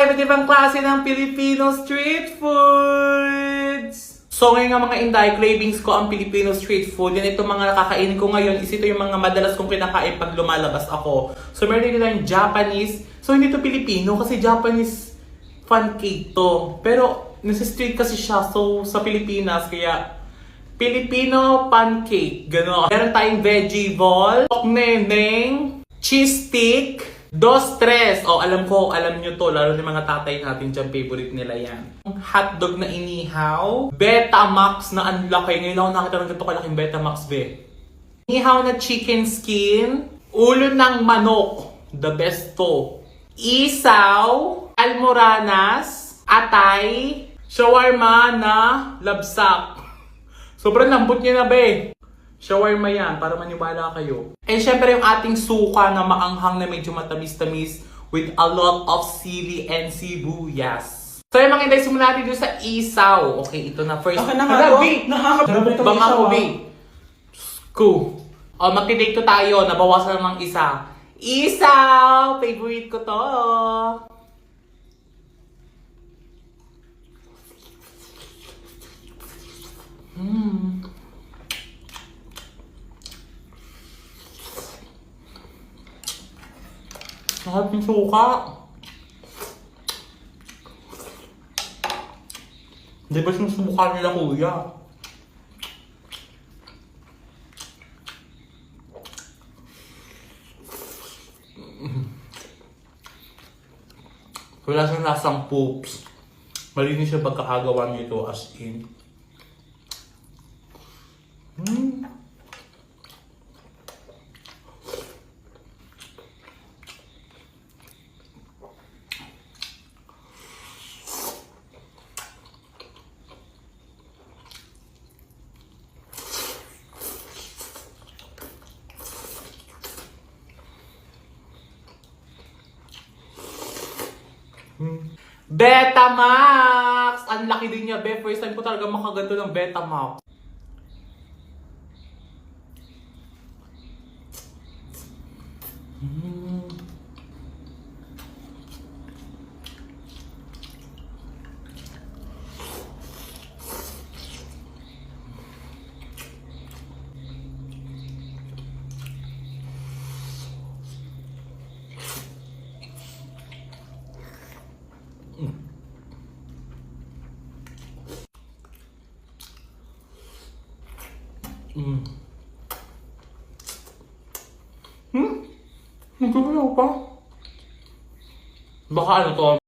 iba't ibang klase ng Filipino street foods! So ngayon nga mga Inday, cravings ko ang Filipino street food. Yan itong mga nakakainin ko ngayon. Is ito yung mga madalas kong kinakain pag lumalabas ako. So meron din lang Japanese. So hindi to Filipino kasi Japanese fan cake to. Pero nasa street kasi siya. So sa Pilipinas kaya Filipino pancake. Gano'n. Meron tayong veggie ball, neneng, cheese stick, dos tres. Alam nyo to, lalo ng mga tatay natin dyan, favorite nila yan. Hotdog na inihaw, Betamax na ang laki. Ngayon ako nakita ng ganito kalaking Betamax, be. Inihaw na chicken skin, ulo ng manok, the best to. Isaw, almoranas, atay, shawarma na labsak. Sobrang lambot niya na, be. Shawarma yan, para maniwala kayo. And syempre yung ating suka na maanghang na medyo matamis-tamis with a lot of sili and sibuyas. So yung mga Inday, simulan natin doon sa isaw. Okay, ito na first. Okay na nga po. Bang ako, be. Cool. Magkidate to tayo. Nabawasan ng isa. Isaw! Favorite ko to. Sarap ng suka. Di ba yung suka nila, kuya? Wala siyang lasang poops. Malinis yung pagkakagawa nito as in. Betamax! Ang laki din niya, be. First time ko talaga makaganto ng Betamax. Nagkakayaw pa. Baka ano to?